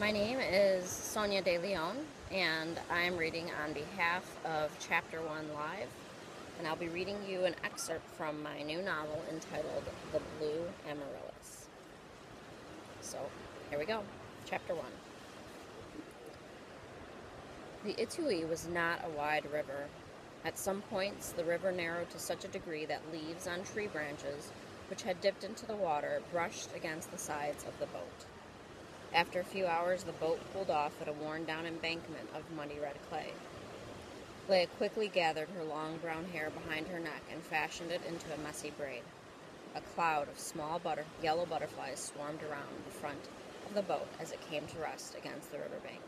My name is Sonia de Leon, and I'm reading on behalf of Chapter 1 Live, and I'll be reading you an excerpt from my new novel entitled The Blue Amaryllis. So, here we go. Chapter 1. The Itui was not a wide river. At some points, the river narrowed to such a degree that leaves on tree branches, which had dipped into the water, brushed against the sides of the boat. After a few hours, the boat pulled off at a worn-down embankment of muddy red clay. Leia quickly gathered her long brown hair behind her neck and fashioned it into a messy braid. A cloud of small yellow butterflies swarmed around the front of the boat as it came to rest against the riverbank.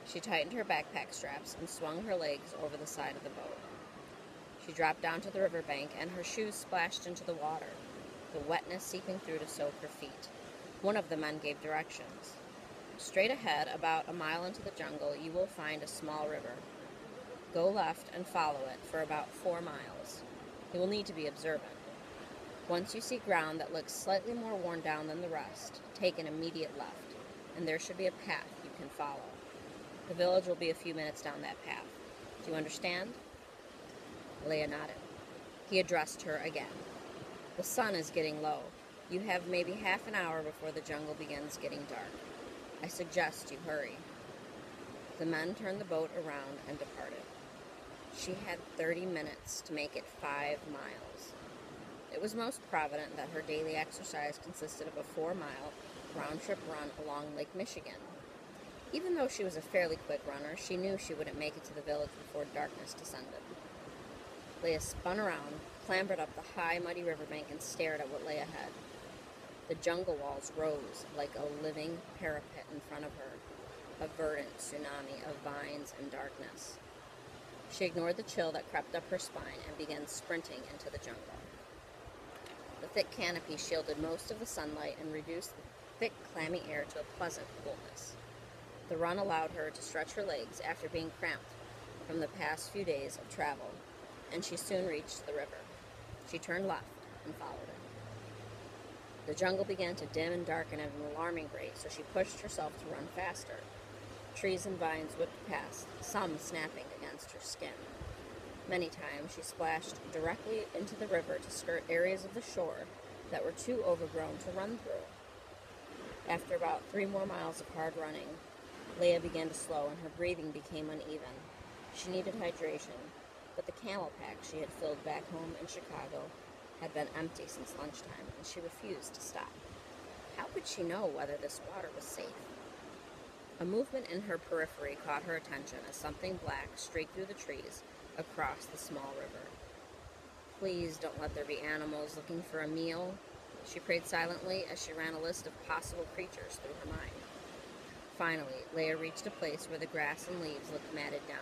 She tightened her backpack straps and swung her legs over the side of the boat. She dropped down to the riverbank, and her shoes splashed into the water, the wetness seeping through to soak her feet. One of the men gave directions. Straight ahead, about a mile into the jungle, you will find a small river. Go left and follow it for about 4 miles. You will need to be observant. Once you see ground that looks slightly more worn down than the rest, take an immediate left, and there should be a path you can follow. The village will be a few minutes down that path. Do you understand? Leia nodded. He addressed her again. The sun is getting low. You have maybe half an hour before the jungle begins getting dark. I suggest you hurry. The men turned the boat around and departed. She had 30 minutes to make it 5 miles. It was most provident that her daily exercise consisted of a 4-mile round-trip run along Lake Michigan. Even though she was a fairly quick runner, she knew she wouldn't make it to the village before darkness descended. Leia spun around, clambered up the high, muddy riverbank, and stared at what lay ahead. The jungle walls rose like a living parapet in front of her, a verdant tsunami of vines and darkness. She ignored the chill that crept up her spine and began sprinting into the jungle. The thick canopy shielded most of the sunlight and reduced the thick, clammy air to a pleasant coolness. The run allowed her to stretch her legs after being cramped from the past few days of travel, and she soon reached the river. She turned left and followed it. The jungle began to dim and darken at an alarming rate, so she pushed herself to run faster. Trees and vines whipped past, some snapping against her skin. Many times she splashed directly into the river to skirt areas of the shore that were too overgrown to run through. After about 3 more miles of hard running, Leia began to slow and her breathing became uneven. She needed hydration, but the camel pack she had filled back home in Chicago had been empty since lunchtime, and she refused to stop. How could she know whether this water was safe? A movement in her periphery caught her attention as something black streaked through the trees across the small river. Please don't let there be animals looking for a meal, she prayed silently as she ran a list of possible creatures through her mind. Finally, Leia reached a place where the grass and leaves looked matted down.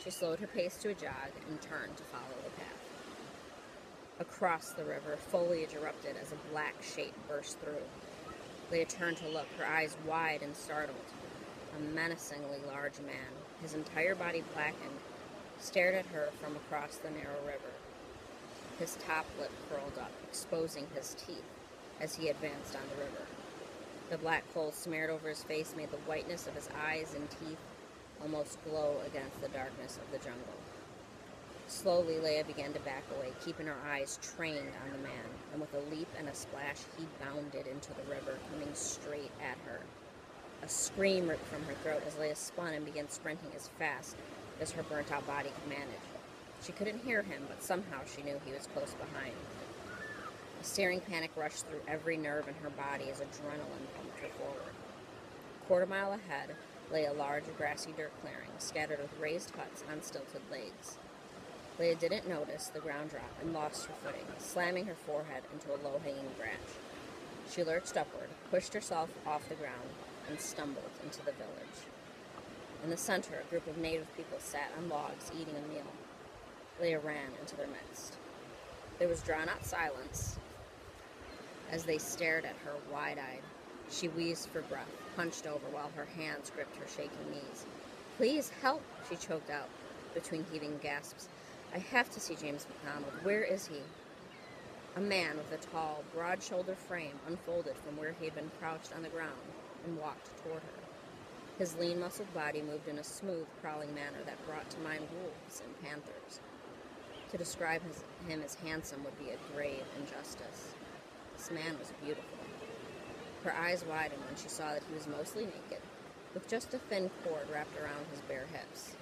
She slowed her pace to a jog and turned to follow the path. Across the river, foliage erupted as a black shape burst through. Leia turned to look, her eyes wide and startled. A menacingly large man, his entire body blackened, stared at her from across the narrow river. His top lip curled up, exposing his teeth as he advanced on the river. The black coal smeared over his face made the whiteness of his eyes and teeth almost glow against the darkness of the jungle. Slowly, Leia began to back away, keeping her eyes trained on the man, and with a leap and a splash, he bounded into the river, coming straight at her. A scream ripped from her throat as Leia spun and began sprinting as fast as her burnt-out body could manage. She couldn't hear him, but somehow she knew he was close behind. A searing panic rushed through every nerve in her body as adrenaline pumped her forward. A quarter-mile ahead lay a large grassy dirt clearing, scattered with raised huts on stilted legs. Leia didn't notice the ground drop and lost her footing, slamming her forehead into a low-hanging branch. She lurched upward, pushed herself off the ground, and stumbled into the village. In the center, a group of native people sat on logs eating a meal. Leia ran into their midst. There was drawn-out silence as they stared at her wide-eyed. She wheezed for breath, hunched over while her hands gripped her shaking knees. "Please help," she choked out between heaving gasps. "I have to see James McDonald. Where is he?" A man with a tall, broad-shouldered frame unfolded from where he had been crouched on the ground. and walked toward her. His lean, muscled body moved in a smooth, crawling manner that brought to mind wolves and panthers. To describe him as handsome would be a grave injustice. This man was beautiful. Her eyes widened when she saw that he was mostly naked, with just a thin cord wrapped around his bare hips.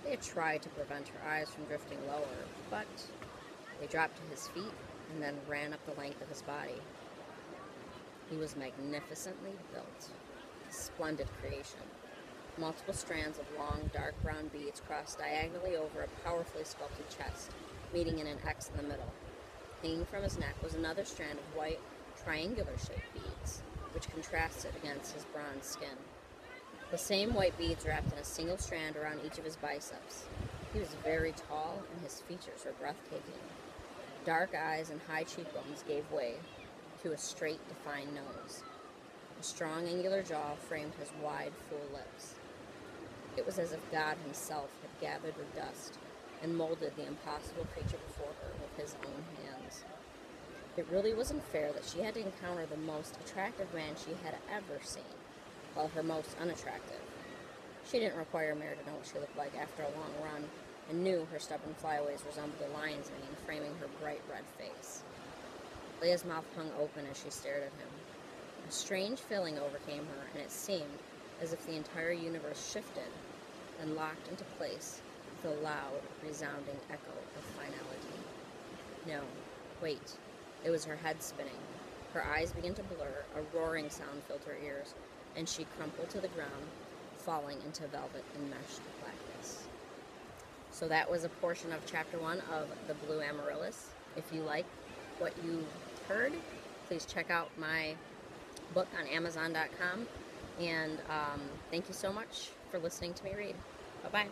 They had tried to prevent her eyes from drifting lower, but they dropped to his feet and then ran up the length of his body. He was magnificently built, a splendid creation. Multiple strands of long, dark brown beads crossed diagonally over a powerfully sculpted chest, meeting in an X in the middle. Hanging from his neck was another strand of white, triangular-shaped beads, which contrasted against his bronze skin. The same white beads wrapped in a single strand around each of his biceps. He was very tall, and his features were breathtaking. Dark eyes and high cheekbones gave way to a straight, defined nose. A strong, angular jaw framed his wide, full lips. It was as if God himself had gathered the dust and molded the impossible creature before her with his own hands. It really wasn't fair that she had to encounter the most attractive man she had ever seen, while her most unattractive. She didn't require Mare to know what she looked like after a long run, and knew her stubborn flyaways resembled a lion's mane framing her bright red face. Leia's mouth hung open as she stared at him. A strange feeling overcame her, and it seemed as if the entire universe shifted and locked into place with a loud, resounding echo of finality. No, wait. It was her head spinning. Her eyes began to blur, a roaring sound filled her ears, and she crumpled to the ground, falling into velvet enmeshed blackness. So that was a portion of Chapter 1 of The Blue Amaryllis. If you like what you heard, please check out my book on Amazon.com. And thank you so much for listening to me read. Bye-bye.